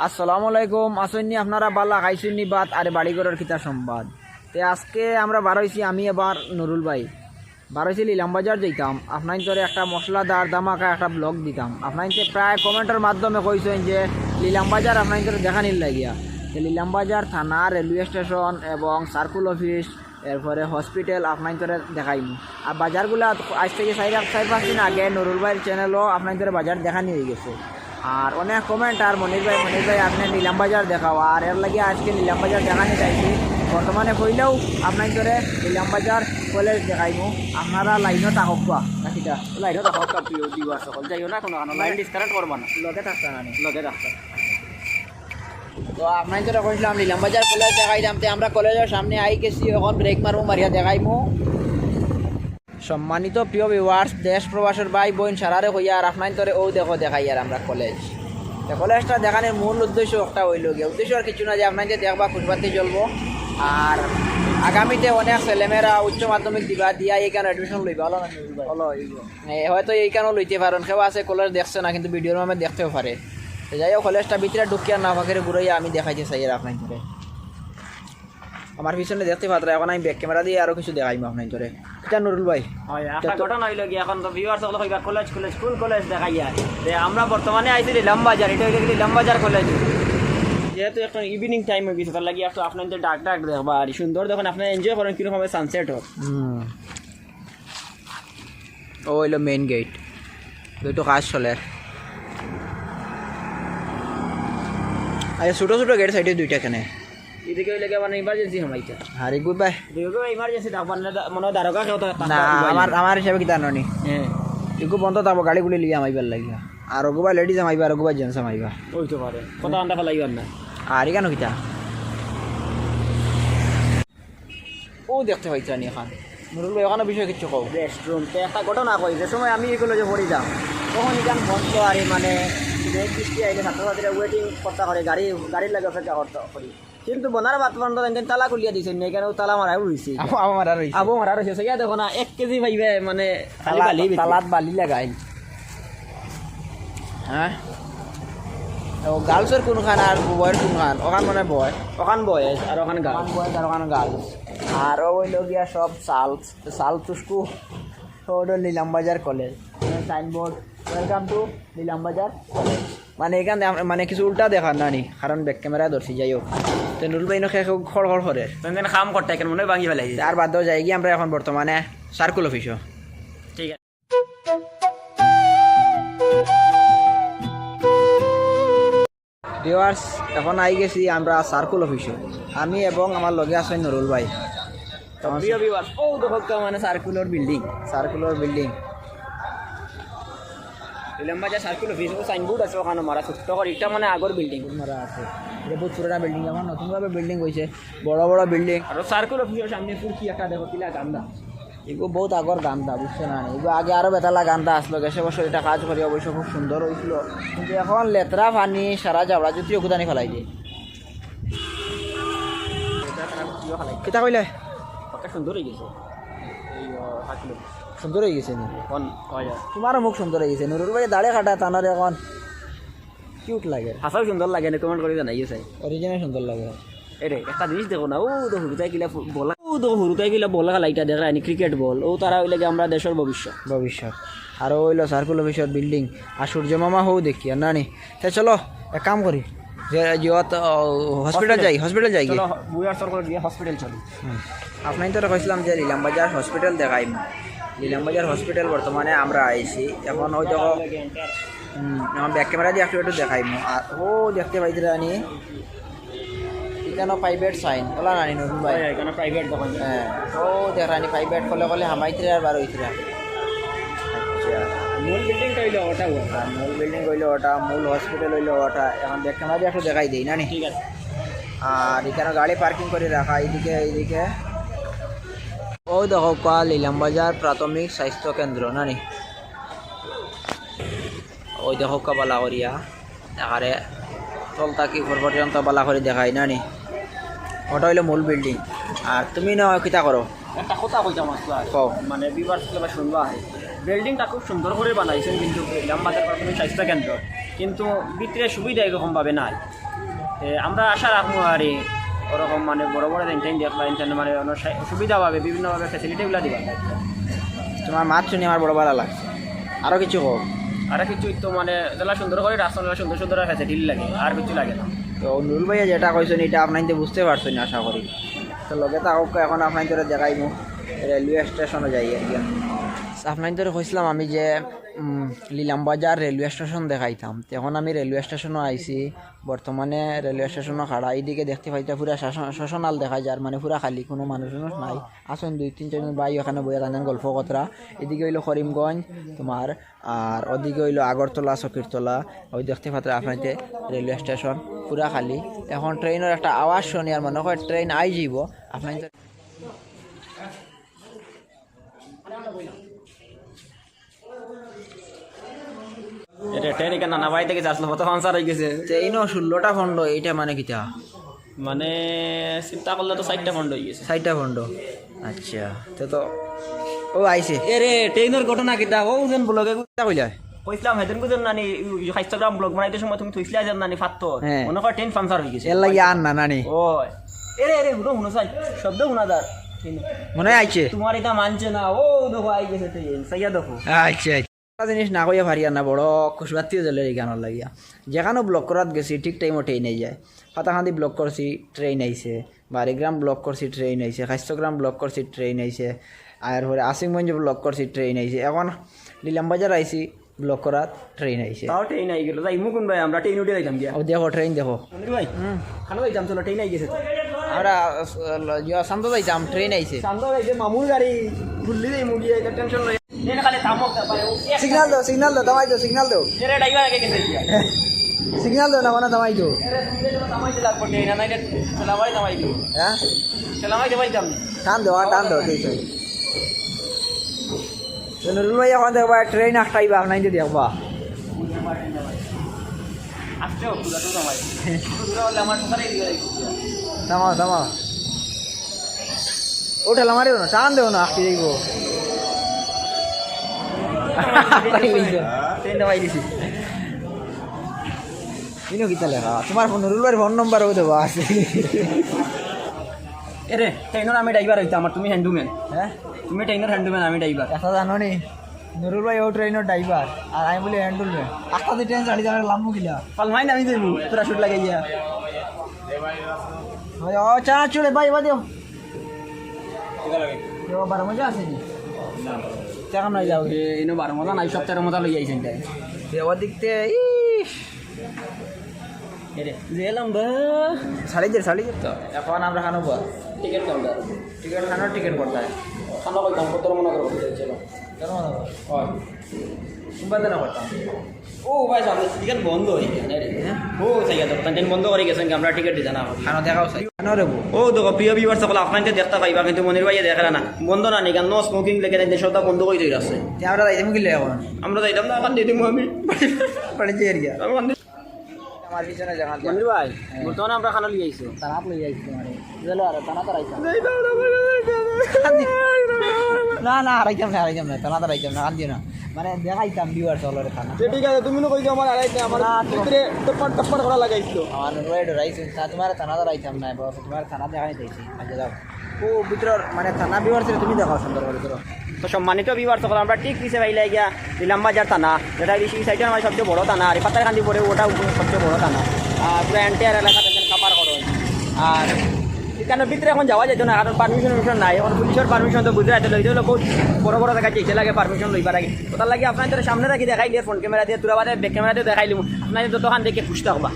আসসালামু আলাইকুম। আসেননি আপনারা বালা খাইছেননি বাত আরে বাড়িঘরের কিতা সংবাদ। তে আজকে আমরা বার হইছি, আমি এবার নুরুল ভাই বার হইছি লিলাম বাজার যাইতাম। আপনার তোরে একটা মশলাদার দামাকা একটা ব্লগ দিতাম। আপনার প্রায় কমেন্টের মাধ্যমে কইছেন যে লিলাম বাজার আপনার তোরে দেখানির লাগিয়া। লিলাম বাজার থানা, রেলওয়ে স্টেশন এবং সার্কুল অফিস, এরপরে হসপিটাল আপনার তোরে দেখাইম। আর বাজারগুলো আজ থেকে 4-5 দিন আগে নুরুল ভাইয়ের চ্যানেলও আপনার তোরে বাজার দেখানি হয়ে গেছে। আর অনেক কমেন্ট আর মনির ভাই আপনি নিলাম বাজার দেখাও, আর এর লাগে আজকে নিলাম বাজার দেখানি চাইছি। বর্তমানে কইলেও আপনার ধরে নিলাম বাজার কলেজ দেখাইমু। আপনারা লাইনও থাকক নাকিটা লাইনও থাকক দিব সকল যাইও না, কোনো লাইন ডিসকানেক্ট করবা না, লগে থাকতে না লগে থাকতে। তো আপনার ধরে কইছিলাম নিলাম বাজার কলেজ দেখাইলাম। তো আমরা কলেজের সামনে আই গেছি, এখন ব্রেক মারবো, মারিয়া দেখাইমু। সম্মানিত প্রিয় ভিউয়ার্স, দেশ প্রবাসের ভাই বোন সারারে হইয়া আর আপনার তোরে ও দেখো দেখাই আর আমরা কলেজ। কলেজটা দেখানোর মূল উদ্দেশ্য একটা হইল গিয়ে, উদ্দেশ্য আর কিছু না, যে আপনাকে দেখবা খুশবাতি চলবো। আর আগামীতে অনেক ছেলেমেয়েরা উচ্চ মাধ্যমিক দিবা দিয়া এইখানে অ্যাডমিশন লইবা। হলো হয়তো এইখানেও লইতে পারেন, কেউ আছে কলেজ দেখছে না কিন্তু ভিডিওর মাধ্যমে দেখতেও পারে। তো যাই হোক, কলেজটা ভিতরে ঢুকিয়া না ফাঁকের ঘুরাইয়া আমি দেখাইতে চাই আর আপনার ধরে। আমার পিছনে দেখতে পাত্র, এখন আমি ব্যাক ক্যামেরা দিয়ে আরো কিছু দেখাইম আপনার ধরে। এটা নুরুল ভাই একটা ঘটনা হইল কি, এখন তো ভিউয়ার্স সকল কইবা কলেজ স্কুল কলেজ দেখাইয়া। আমরা বর্তমানে আইছি লিলাম বাজার, এটা হইল লিলাম বাজার কলেজ। যেহেতু এখন ইভিনিং টাইম হয়ে গেছে, তার লাগি একটু আপনাদের ডাক দেখবা আর সুন্দর দেখুন, আপনারা এনজয় করেন কিরকম ভাবে সানসেট হোক। ও হইল মেইন গেট, তো কাজ চলে। আচ্ছা, ছোটো ছোটো গেট সাইডে দুইটা কেন এদিকে হইলে মানে ইমার্জেন্সি হমাইতা হারি গুড বাই ইমার্জেন্সি মনে হয় দারোগা কেউ না, আমার হিসাবে কি জানি এগু বন্ধ থাকবো, গাড়িগুলি লিয়ে আমাইবার লাগিয়া। আর ওগুবা লেডিজ আমাইবা, আর ওগুবা জেন্টস আমাইবা, হইতে পারে কথা আন্ডা ফেলাইবার না। আর কেন কিতা ও দেখতে পাইছি নি এখন নুরুল ভাই, ওখানে বিষয়ে কিছু কও। রেস্টরুম একটা ঘটনা কই, যে সময় আমি এগুলো যে পড়ি যাম তখন এখান বন্ধ। আর মানে বৃষ্টি আইলে ছাত্রছাত্রীরা ওয়েটিং করতে করে, গাড়ির লাগে অপেক্ষা করতে করি। কিন্তু বনার বাত বন্ধ তালা খুলিয়া দিছে, এখানেও তালা মারা রয়েছে, আবু মারা রয়েছে। ইয়া দেখো না 1 কেজি পাইবে মানে তালাত বালি লাগাই। হ্যাঁ, গার্লসের কোনখান আর বয়ের কোনখান? ওখান মানে বয়, ওখান বয়েস আর ওখানে গার্লস, আর ওখানে গার্লস। আর ও হইল গিয়া সব সাল চুস্কু নিলাম বাজার কলেজ সাইনবোর্ড, ওয়েলকাম টু নিলাম বাজার কলেজ। মানে এখান মানে কিছু উল্টা দেখার নানি, কারণ ব্যাক ক্যামেরা ধরছি। যাই হোক, তো নুরুল ভাই খড় করে কাম করতে কেন মনে হয় ভাঙি ফেলাই। আর বাদ যাই গিয়ে আমরা এখন বর্তমানে সার্কুল অফিসও। ঠিক আছে, ভিউয়ার্স, এখন আই গেছি আমরা সার্কুল অফিসে, আমি এবং আমার লগে আছেন নুরুল ভাই। প্রিয় ভিউয়ার্স, ও দেখো মানে সার্কুলার বিল্ডিং নিলাম বাজার সার্কুল অফিস, ও সাইনবোর্ড আছে ওখানে মারা ছোট্ট করে। এটা মানে আগর বিল্ডিং মারা আছে, এটা বহুত পুরোনো বিল্ডিং, এখন নতুনভাবে বিল্ডিং হয়েছে, বড় বড় বিল্ডিং। আর সার্কুল অফিসের সামনে ফুরকি একটা দেখো কিলা গান্দা, এগুলো বহুত আগর গান্দা, বুঝছে না? এগুলো আগে আরও বেতালা গান্দা আসলো, গেছে বছর এটা কাজ করি অবশ্য খুব সুন্দর হয়েছিল। কিন্তু এখন লেতরা পানি সারা যাবড়া যদি ওগুদানি ফেলাই দিয়ে। কিতা কইলে সুন্দর হয়ে গেছে, সুন্দর হয়ে গেছে নি? তোমারও তোমারও মুখ সুন্দর হয়ে গেছে, নুরুল ভাই দাঁড়ে কাটা টানার এখন কিউট লাগে। হাসাও সুন্দর লাগে না, কমেন্ট করে জানাইও চাই, অরিজিনাল সুন্দর লাগে। এরে একটা জিনিস দেখো না, ও তো হুরুতাই কিলা বলা, লাইটা দেখা আনি ক্রিকেট বল, ও তারা হইলে আমরা দেশের ভবিষ্যৎ। আর হইল সার্কুল অফিসের বিল্ডিং, আর সূর্য মামা হও দেখি আর নানি। তা চলো এক কাম করি, যে হসপিটাল যাই হসপিটাল চলি। আপনার তো কইছিলাম যে নিলাম বাজার হসপিটাল দেখাইম। নিলাম বাজার হসপিটাল বর্তমানে আমরা আইছি, এখন ওই দেখো আমার ব্যাক ক্যামেরা দিয়ে একটু দেখাইম। আর ও দেখতে পাইতে রানি এখানে প্রাইভেট সাইন বলা নানি নুরুল ভাই, এখানে প্রাইভেট দোকান। হ্যাঁ, ও দেখানি প্রাইভেট কলে হামাইতে আর বার হইতে। মূল বিল্ডিংটা হইলো ওটা, মূল বিল্ডিং হইলো ওটা, মূল হসপিটাল হইলো ওটা। এখন ব্যাক ক্যামেরা দিয়ে একটু দেখাই দিই নানি। ঠিক আছে। আর এখানে গাড়ি পার্কিং করে রাখা, এইদিকে ও দেখো নিলাম বাজার প্রাথমিক স্বাস্থ্য কেন্দ্র নানি। ওই দেখো বালা করিয়া এখানে তলতা কি উপর পর্যন্ত বালা করে দেখাই নানি। ওটা হইলো মূল বিল্ডিং। আর তুমি না কিতা করো? একটা কথা কইতাম মানে বিবার শুনবা হয়, বিল্ডিংটা খুব সুন্দর করে বানাইছেন, কিন্তু নিলাম বাজার প্রাথমিক স্বাস্থ্য কেন্দ্র কিন্তু ভিতরে সুবিধা এরকমভাবে নাই। আমরা আশা রাখবো আর এই ওরকম মানে বড় বড় ইন্টারনেট দেখবা ইন্টারনেট মানে অনেক সুবিধা পাবে বিভিন্নভাবে ফ্যাসিলিটিগুলো দিবা তোমার মাছ শুনে আমার বড় ভালো লাগছে আরও কিছু হোক আর কিছু তো মানে যেটা সুন্দর করে রাস্তা সুন্দর সুন্দর ফ্যাসিলিটি লাগে আর কিছু লাগে না তো নুরুল ভাইয়া যেটা কইছেন এটা আপনার বুঝতে পারছেন আশা করি তো লগে থাকুক এখন আপনার ধরে দেখাইব রেলওয়ে স্টেশনে যাই আর কি আপনার ধরে কইছিলাম আমি যে লিলামবাজার রেলওয়ে স্টেশন দেখাইতাম তখন আমি রেলওয়ে স্টেশনও আইছি বর্তমানে রেলওয়ে স্টেশনও খাড়া এইদিকে দেখতে পাইতা পুরা শ্মশানাল দেখা যায় মানে পুরা খালি কোনো মানুষ নাই আসুন 2-3 ভাই ওখানে বইয়া কান্দেন গল্প কথা এদিকে হইলো করিমগঞ্জ তোমার আর ওদিকে হইলো আগরতলা চকিরতলা ওই দেখতে পাত্র আপনাইতে রেলওয়ে স্টেশন পুরা খালি এখন ট্রেনের একটা আওয়াজ শুনি আর মনে হয় ট্রেন আই যাব আপনার এটা ট্রেন এখানে নানা বাড়ি থেকে আসলো কত ফান্সার হয়ে গেছে ট্রেনও 16টা খণ্ড এইটা মানে কিটা মানে চিন্তা করলে তো 4টা খণ্ড হয়ে গেছে 4টা খণ্ড আচ্ছা তো ও আইছে এ রে ট্রেনের ঘটনা কিটা ও যেন ব্লগে কিটা কইলা কইছিলাম হেদিন কুজন নানি ইনস্টাগ্রাম ব্লগ বানাইতে সময় তুমি থইছিলা যেন নানি ফাত্তর হ্যাঁ। মনে কর ট্রেন ফান্সার হয়ে গেছে এর লাগি আর না নানি ওই এরে এরে হুনো চাই শব্দ হুনাদার মনে হয় আইছে তোমার এটা মানছে না ও দেখো আই গেছে ট্রেন সাইয়া দেখো আচ্ছা একটা জিনিস না কইয়া পারি আর না বড় খুশবাতিও জ্বলে এই গানের লাগিয়া যেখানেও ব্লক করাত গেছি ঠিক টাইমও ট্রেন আই যায় ফাতাখান্দি ব্লক করছি ট্রেন আইছে বারিগ্রাম ব্লক করছি ট্রেন আইছে খাইস্তগ্রাম ব্লক করছি ট্রেন আইছে আর পরে আসিমগঞ্জ ব্লক করছি ট্রেন আইছে এখন লিলামবাজার আইছি ব্লক করাত ট্রেন আইছে তাও ট্রেন আই গেল যাই মুকুন ভাই আমরা ট্রেন উঠে যাইতাম গিয়া ও দেখো ট্রেন দেখো মনির ভাই খানা যাইতাম চলো ট্রেন আই গেছে তো আমরা শান্ত যাইতাম ট্রেন আইছে শান্ত যাইছে মামুর গাড়ি ঘুরলি যাই মুগি যাইতে টেনশন লই ট্রেন খালি থামক পারে সিগন্যাল দাও দামাই দাও সিগন্যাল দাও এরে ড্রাইভার আগে গেছে গিয়া সিগন্যাল দাও না মানে দামাই দাও এরে তুমি যেন থামাইতে লাগবো ট্রেন না এটা চালাবাই থামাই দিও হ্যাঁ চালাবাই যাইতাম টান দাও ঠিক আছে নুরুল ভাই এখন দেখবা ট্রেন আটটাইবা আপনার দেখবা আসছে পুরো তো থামাই পুরো হলে আমার সাথে দিয়ে থামাও ওঠাল আমারও না টান দেও না আটকে যাইব ট্রেন দেওয়াই দিছি কিনো কিতা লেখা তোমার নুরুল ভাইয়ের ফোন নম্বরও দেওয়া আছে এরে ট্রেনের আমি ড্রাইভার হইতাম আমার তুমি হ্যান্ডম্যান হ্যাঁ তুমি ট্রেনের হ্যান্ডম্যান আমি ড্রাইভার কথা জানো নি নুরুল ভাই ও ট্রেনের ড্রাইভার আর আমি বলি হ্যান্ডুলম্যান আস্তাতে ট্রেন চাড়ি যাবে লাম্বু কিলা পালমাই নামি যাইবো তোরা শুট লাগাইয়া ও চা চলে ভাই দিও বারো মজা আছে নি চা কাম নাই যাও এনে 12 মজা নাই সপ্তাহের মজা লই আইছেন তাই দেওয়া দিকতে ইস এরে গেলাম বা শাড়ি দে তো এখন আমরা খানো বল টিকিট কাউন্টার টিকিট খানোর টিকিট করতে হয় খানা কইতাম কত মনে করো চলো কেন হয় সুন্দর না করতাম ও ভাই সামনে টিকিট বন্ধ হয়ে গেছে ও সাইয়া তো ট্রেন বন্ধ করে গেছেন আমরা টিকিট দিতে না খানো দেখাও চাই খানো রে ও দেখো প্রিয় ভিউয়ার সকল আপনাকে দেখতে পাইবা কিন্তু মনির ভাই দেখা না বন্ধ না নিকান নো স্মোকিং লেগে নাই দেশটা বন্ধ করে দিয়ে আছে আমরা যাইতাম কি এখন আমরা যাইতাম না এখন দিয়ে দিমু আমি পড়েছে এরিয়া আমার পিছনে জায়গা মনির ভাই বর্তমানে আমরা খানা লিয়ে আইছো তারা লই যাইছি তোমারে গেল আর তানা তারাইতাম না হারাইতাম না তানা তারাইতাম না কান্দিও না মানে দেখাইতাম ভিউয়ার চলরে খানা ঠিক আছে তুমি কই আমার আড়াইতে আমার ভিতরে টপ্পর করা লাগাইছো আমার নুরুল রাইস তোমার থানা দাঁড়াইতাম না বস তোমার থানা দেখাই দিয়েছি আচ্ছা যাও ও ভিতর মানে থানা বিভার ছিল তুমি দেখাও সুন্দর করে ধরো তো সম্মানিত বিভার সকল আমরা ঠিক পিছিয়ে পাইলে গিয়া নিলামবাজার থানা যেটা বেশি সাইডে আমার সবচেয়ে বড় থানা আর পাতারকান্দি পরে ওটা সবচেয়ে বড় থানা আর পুরো এন্টায়ার এলাকা কাপার করো আর এখানে ভিতরে এখন যাওয়া যেত না কারণ পারমিশন নাই এখন পুলিশের পারমিশন তো বুঝতে আসলে হইতে হলো বহুত বড় বড় জায়গা চেয়েছে লাগে পারমিশন লইবার আগে ওটার লাগে আপনার সামনে রাখি দেখাই দিয়ে ফোন ক্যামেরা দিয়ে তোরা বাদে ব্যাক ক্যামেরা দিয়ে দেখাইলিম আপনার যতখান দেখে খুঁজতে হবা